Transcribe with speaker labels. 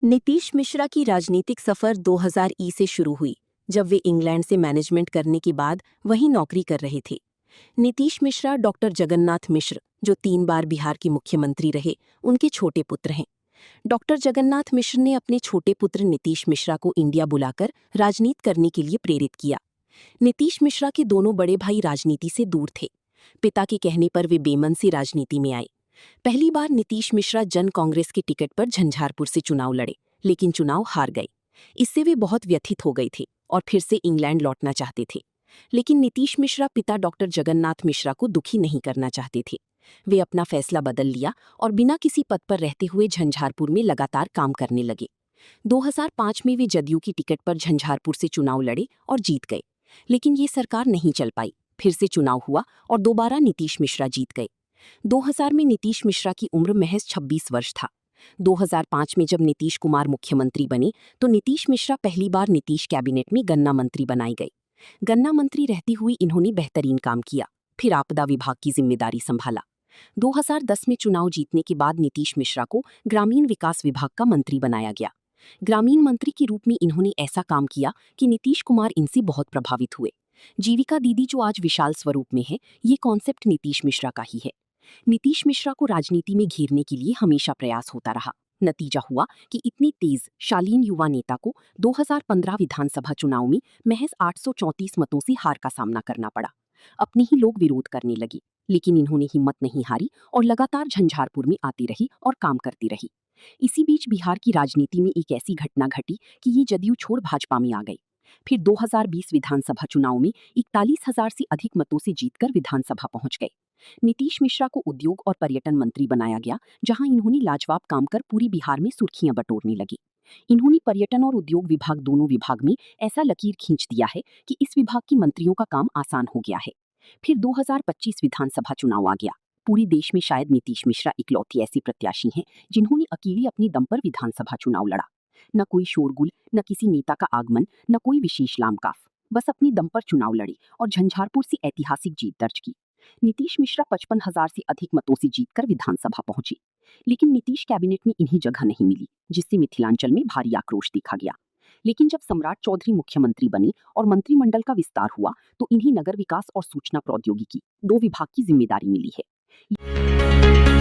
Speaker 1: नीतीश मिश्रा की राजनीतिक सफर 2000 ई से शुरू हुई, जब वे इंग्लैंड से मैनेजमेंट करने के बाद वहीं नौकरी कर रहे थे। नीतीश मिश्रा डॉक्टर जगन्नाथ मिश्र, जो 3 बार बिहार के मुख्यमंत्री रहे, उनके छोटे पुत्र हैं। डॉक्टर जगन्नाथ मिश्र ने अपने छोटे पुत्र नीतीश मिश्रा को इंडिया बुलाकर राजनीति करने के लिए प्रेरित किया। नीतीश मिश्रा के दोनों बड़े भाई राजनीति से दूर थे। पिता के कहने पर वे बेमन से राजनीति में आए। पहली बार नीतीश मिश्रा जन कांग्रेस के टिकट पर झंझारपुर से चुनाव लड़े, लेकिन चुनाव हार गए। इससे वे बहुत व्यथित हो गए थे और फिर से इंग्लैंड लौटना चाहते थे। लेकिन नीतीश मिश्रा पिता डॉक्टर जगन्नाथ मिश्रा को दुखी नहीं करना चाहते थे। वे अपना फैसला बदल लिया और बिना किसी पद पर रहते हुए झंझारपुर में लगातार काम करने लगे। 2005 में वे जदयू की टिकट पर झंझारपुर से चुनाव लड़े और जीत गए। लेकिन ये सरकार नहीं चल पाई। फिर से चुनाव हुआ और दोबारा नीतीश मिश्रा जीत गए। 2000 में नीतीश मिश्रा की उम्र महज 26 वर्ष था। 2005 में जब नीतीश कुमार मुख्यमंत्री बने तो नीतीश मिश्रा पहली बार नीतीश कैबिनेट में गन्ना मंत्री बनाई गई। गन्ना मंत्री रहती हुई इन्होंने बेहतरीन काम किया। फिर आपदा विभाग की जिम्मेदारी संभाला। 2010 में चुनाव जीतने के बाद नीतीश मिश्रा को ग्रामीण विकास विभाग का मंत्री बनाया गया। ग्रामीण मंत्री के रूप में इन्होंने ऐसा काम किया कि नीतीश कुमार इनसे बहुत प्रभावित हुए। जीविका दीदी जो आज विशाल स्वरूप में है, ये कॉन्सेप्ट नीतीश मिश्रा का ही है। नीतीश मिश्रा को राजनीति में घेरने के लिए हमेशा प्रयास होता रहा। नतीजा हुआ कि इतनी तेज शालीन युवा नेता को 2015 विधानसभा चुनाव में महज 834 मतों से हार का सामना करना पड़ा। अपने ही लोग विरोध करने लगे, लेकिन इन्होंने हिम्मत नहीं हारी और लगातार झंझारपुर में आती रही और काम करती रही। इसी बीच बिहार की राजनीति में एक ऐसी घटना घटी कि ये जदयू छोड़ भाजपा में आ गई। फिर 2020 विधानसभा चुनाव में 41,000 से अधिक मतों से जीतकर विधानसभा पहुंच गए। नीतीश मिश्रा को उद्योग और पर्यटन मंत्री बनाया गया, जहां इन्होंने लाजवाब काम कर पूरी बिहार में सुर्खियां बटोरने लगी। इन्होंने पर्यटन और उद्योग विभाग दोनों विभाग में ऐसा लकीर खींच दिया है कि इस विभाग के मंत्रियों का काम आसान हो गया है। फिर 2025 विधानसभा चुनाव आ गया। पूरे देश में शायद नीतीश मिश्रा इकलौती ऐसी प्रत्याशी हैं जिन्होंने अकेले अपने दम पर विधानसभा चुनाव लड़ा। न कोई शोरगुल, न किसी नेता का आगमन, न कोई विशेष लामकाफ, बस अपने दम पर चुनाव लड़े और झंझारपुर से ऐतिहासिक जीत दर्ज की। नीतीश मिश्रा 55,000 से अधिक मतों से जीतकर विधानसभा पहुंचे। लेकिन नीतीश कैबिनेट में इन्हें जगह नहीं मिली, जिससे मिथिलांचल में भारी आक्रोश देखा गया। लेकिन जब सम्राट चौधरी मुख्यमंत्री बने और मंत्रिमंडल का विस्तार हुआ तो इन्हें नगर विकास और सूचना प्रौद्योगिकी 2 विभाग की जिम्मेदारी मिली है।